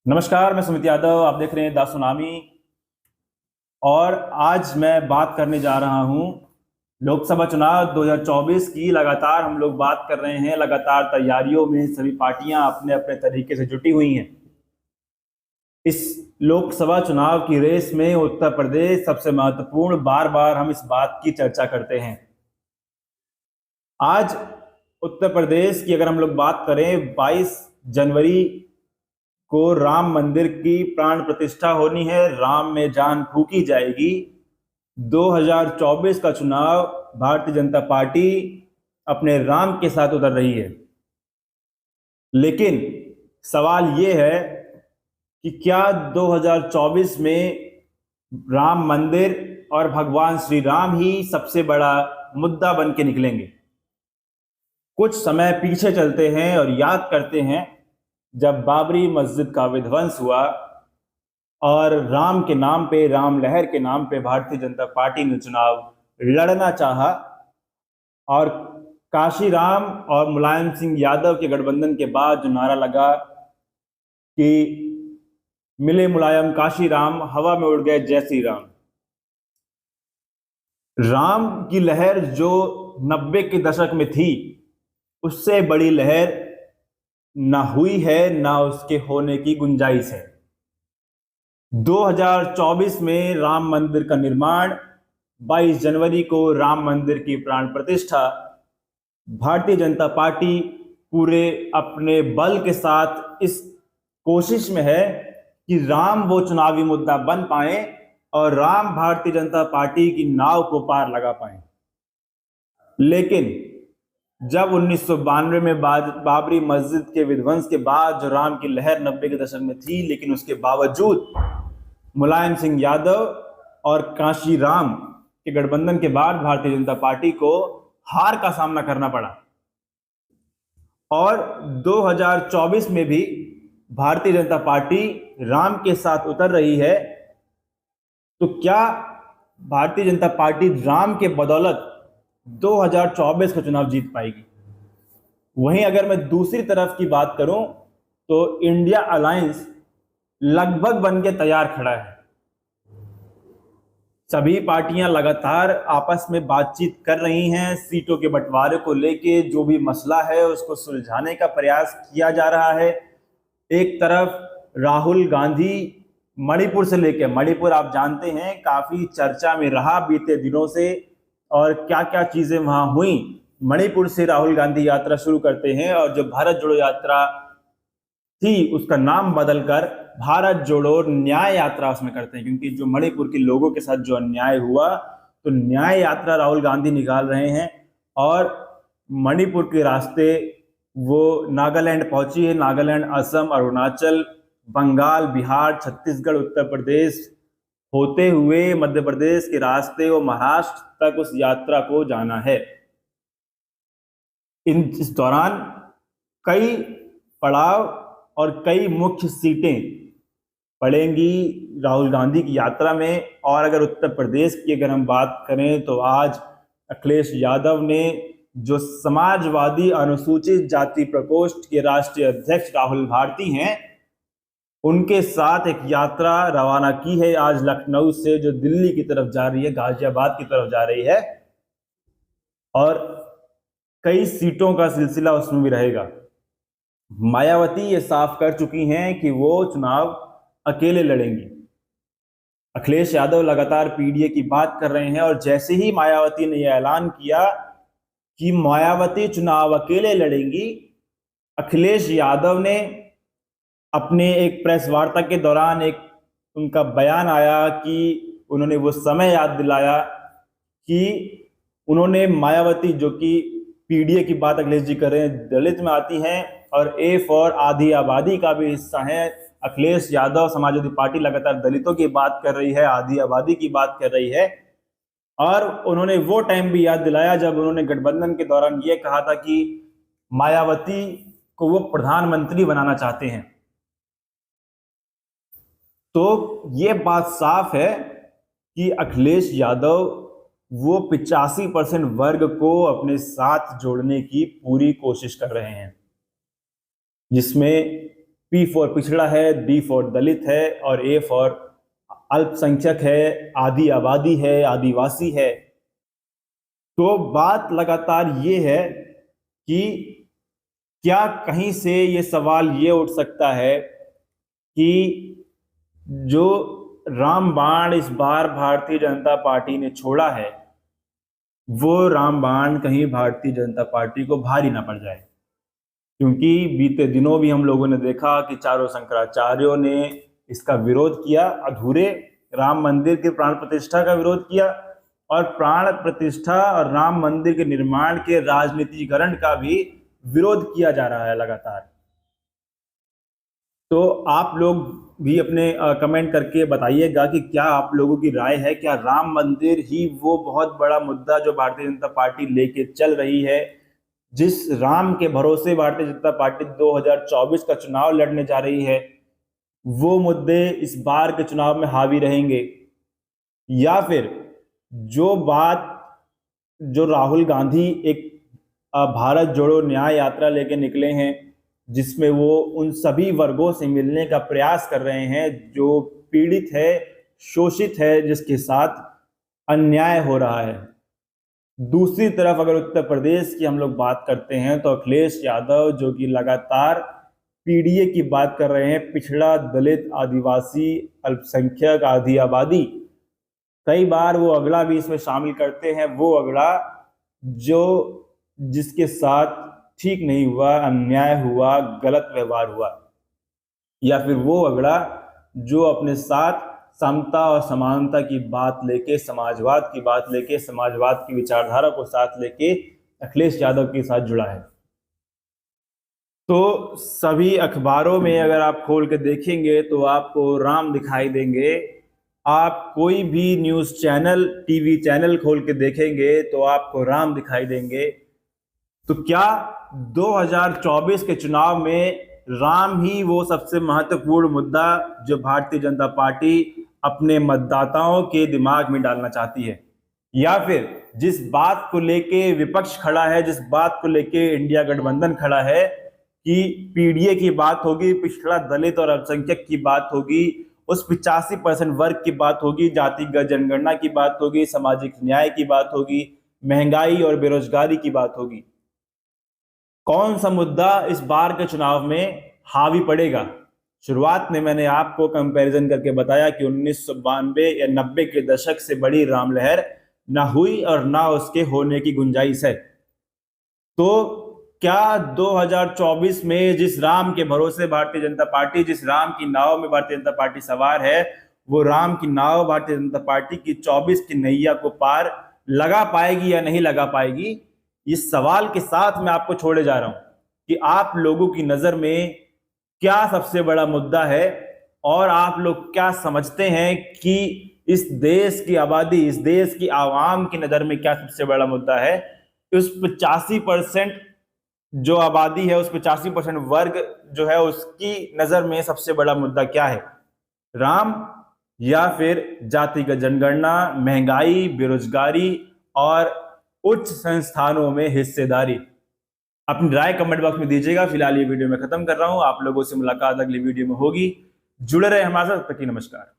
नमस्कार, मैं सुमित यादव। आप देख रहे हैं द सुनामी। और आज मैं बात करने जा रहा हूं लोकसभा चुनाव 2024 की। लगातार हम लोग बात कर रहे हैं, लगातार तैयारियों में सभी पार्टियां अपने अपने तरीके से जुटी हुई हैं। इस लोकसभा चुनाव की रेस में उत्तर प्रदेश सबसे महत्वपूर्ण। बार बार हम इस बात की चर्चा करते हैं। आज उत्तर प्रदेश की अगर हम लोग बात करें, 22 जनवरी को राम मंदिर की प्राण प्रतिष्ठा होनी है। राम में जान फूंकी जाएगी। 2024 का चुनाव भारतीय जनता पार्टी अपने राम के साथ उतर रही है। लेकिन सवाल यह है कि क्या 2024 में राम मंदिर और भगवान श्री राम ही सबसे बड़ा मुद्दा बन के निकलेंगे? कुछ समय पीछे चलते हैं और याद करते हैं जब बाबरी मस्जिद का विध्वंस हुआ और राम के नाम पे, राम लहर के नाम पे भारतीय जनता पार्टी ने चुनाव लड़ना चाहा और काशी राम और मुलायम सिंह यादव के गठबंधन के बाद जो नारा लगा कि मिले मुलायम काशी राम, हवा में उड़ गए जय श्री राम। राम की लहर जो 90 के दशक में थी, उससे बड़ी लहर ना हुई है, ना उसके होने की गुंजाइश है। 2024 में राम मंदिर का निर्माण, 22 जनवरी को राम मंदिर की प्राण प्रतिष्ठा, भारतीय जनता पार्टी पूरे अपने बल के साथ इस कोशिश में है कि राम वो चुनावी मुद्दा बन पाए और राम भारतीय जनता पार्टी की नाव को पार लगा पाए। लेकिन जब 1992 में बाबरी मस्जिद के विध्वंस के बाद जो राम की लहर 90 के दशक में थी, लेकिन उसके बावजूद मुलायम सिंह यादव और काशी राम के गठबंधन के बाद भारतीय जनता पार्टी को हार का सामना करना पड़ा। और 2024 में भी भारतीय जनता पार्टी राम के साथ उतर रही है। तो क्या भारतीय जनता पार्टी राम के बदौलत 2024 का चुनाव जीत पाएगी? वहीं अगर मैं दूसरी तरफ की बात करूं तो इंडिया अलायंस लगभग बन के तैयार खड़ा है। सभी पार्टियां लगातार आपस में बातचीत कर रही हैं। सीटों के बंटवारे को लेके जो भी मसला है उसको सुलझाने का प्रयास किया जा रहा है। एक तरफ राहुल गांधी मणिपुर से लेके, मणिपुर आप जानते हैं काफी चर्चा में रहा बीते दिनों से, और क्या क्या चीजें वहां हुई। मणिपुर से राहुल गांधी यात्रा शुरू करते हैं और जो भारत जोड़ो यात्रा थी उसका नाम बदलकर भारत जोड़ो न्याय यात्रा उसमें करते हैं, क्योंकि जो मणिपुर के लोगों के साथ जो अन्याय हुआ, तो न्याय यात्रा राहुल गांधी निकाल रहे हैं। और मणिपुर के रास्ते वो नागालैंड पहुंची है। नागालैंड, असम, अरुणाचल, बंगाल, बिहार, छत्तीसगढ़, उत्तर प्रदेश होते हुए मध्य प्रदेश के रास्ते वो महाराष्ट्र तक उस यात्रा को जाना है। इस दौरान कई पड़ाव और कई मुख्य सीटें पड़ेंगी राहुल गांधी की यात्रा में। और अगर उत्तर प्रदेश की अगर हम बात करें तो आज अखिलेश यादव ने, जो समाजवादी अनुसूचित जाति प्रकोष्ठ के राष्ट्रीय अध्यक्ष राहुल भारती हैं, उनके साथ एक यात्रा रवाना की है आज लखनऊ से, जो दिल्ली की तरफ जा रही है, गाजियाबाद की तरफ जा रही है। और कई सीटों का सिलसिला उसमें भी रहेगा। मायावती ये साफ कर चुकी हैं कि वो चुनाव अकेले लड़ेंगी। अखिलेश यादव लगातार पीडीए की बात कर रहे हैं और जैसे ही मायावती ने यह ऐलान किया कि मायावती चुनाव अकेले लड़ेंगी, अखिलेश यादव ने अपने एक प्रेस वार्ता के दौरान एक उनका बयान आया कि उन्होंने वो समय याद दिलाया कि उन्होंने मायावती, जो कि पीडीए की बात अखिलेश जी कर रहे हैं, दलित में आती हैं और ए फॉर आधी आबादी का भी हिस्सा है। अखिलेश यादव, समाजवादी पार्टी लगातार दलितों की बात कर रही है, आधी आबादी की बात कर रही है। और उन्होंने वो टाइम भी याद दिलाया जब उन्होंने गठबंधन के दौरान ये कहा था कि मायावती को वो प्रधानमंत्री बनाना चाहते हैं। तो ये बात साफ है कि अखिलेश यादव वो 85% वर्ग को अपने साथ जोड़ने की पूरी कोशिश कर रहे हैं, जिसमें P फॉर पिछड़ा है, D फॉर दलित है और A फॉर अल्पसंख्यक है, आदि आबादी है, आदिवासी है। तो बात लगातार ये है कि क्या कहीं से ये सवाल ये उठ सकता है कि जो रामबाण इस बार भारतीय जनता पार्टी ने छोड़ा है, वो रामबाण कहीं भारतीय जनता पार्टी को भारी ना पड़ जाए। क्योंकि बीते दिनों भी हम लोगों ने देखा कि चारों शंकराचार्यों ने इसका विरोध किया, अधूरे राम मंदिर के प्राण प्रतिष्ठा का विरोध किया और प्राण प्रतिष्ठा और राम मंदिर के निर्माण के राजनीतिकरण का भी विरोध किया जा रहा है लगातार। तो आप लोग भी अपने कमेंट करके बताइएगा कि क्या आप लोगों की राय है, क्या राम मंदिर ही वो बहुत बड़ा मुद्दा जो भारतीय जनता पार्टी लेके चल रही है, जिस राम के भरोसे भारतीय जनता पार्टी 2024 का चुनाव लड़ने जा रही है, वो मुद्दे इस बार के चुनाव में हावी रहेंगे? या फिर जो राहुल गांधी एक भारत जोड़ो न्याय यात्रा लेके निकले हैं, जिसमें वो उन सभी वर्गों से मिलने का प्रयास कर रहे हैं जो पीड़ित है, शोषित है, जिसके साथ अन्याय हो रहा है। दूसरी तरफ अगर उत्तर प्रदेश की हम लोग बात करते हैं तो अखिलेश यादव जो कि लगातार पीडीए की बात कर रहे हैं, पिछड़ा, दलित, आदिवासी, अल्पसंख्यक, आदि आबादी, कई बार वो अगला भी इसमें शामिल करते हैं। वो अगला जो जिसके साथ ठीक नहीं हुआ, अन्याय हुआ, गलत व्यवहार हुआ, या फिर वो अगला जो अपने साथ समता और समानता की बात लेके, समाजवाद की बात लेके, समाजवाद की विचारधारा को साथ लेके अखिलेश यादव के साथ जुड़ा है। तो सभी अखबारों में अगर आप खोल के देखेंगे तो आपको राम दिखाई देंगे। आप कोई भी न्यूज़ चैनल, टीवी चैनल खोल के देखेंगे तो आपको राम दिखाई देंगे। तो क्या 2024 के चुनाव में राम ही वो सबसे महत्वपूर्ण मुद्दा जो भारतीय जनता पार्टी अपने मतदाताओं के दिमाग में डालना चाहती है? या फिर जिस बात को लेके विपक्ष खड़ा है, जिस बात को लेके इंडिया गठबंधन खड़ा है कि पीडीए की बात होगी, पिछड़ा, दलित और अल्पसंख्यक की बात होगी, उस 85% वर्ग की बात होगी, जातिगत जनगणना की बात होगी, सामाजिक न्याय की बात होगी, महंगाई और बेरोजगारी की बात होगी, कौन सा मुद्दा इस बार के चुनाव में हावी पड़ेगा? शुरुआत में मैंने आपको कंपैरिजन करके बताया कि 1992 या 90 के दशक से बड़ी राम लहर ना हुई और ना उसके होने की गुंजाइश है। तो क्या 2024 में जिस राम के भरोसे भारतीय जनता पार्टी, जिस राम की नाव में भारतीय जनता पार्टी सवार है, वो राम की नाव भारतीय जनता पार्टी की 24 की नैया को पार लगा पाएगी या नहीं लगा पाएगी? इस सवाल के साथ मैं आपको छोड़े जा रहा हूं कि आप लोगों की नजर में क्या सबसे बड़ा मुद्दा है और आप लोग क्या समझते हैं कि इस देश की आबादी, इस देश की आवाम की नजर में क्या सबसे बड़ा मुद्दा है? उस 85% जो आबादी है, उस 85% वर्ग जो है, उसकी नजर में सबसे बड़ा मुद्दा क्या है? राम या फिर जातिगत जनगणना, महंगाई, बेरोजगारी और उच्च संस्थानों में हिस्सेदारी? अपनी राय कमेंट बॉक्स में दीजिएगा। फिलहाल ये वीडियो मैं खत्म कर रहा हूं। आप लोगों से मुलाकात अगली वीडियो में होगी। जुड़े रहे हमारे साथ। तक की नमस्कार।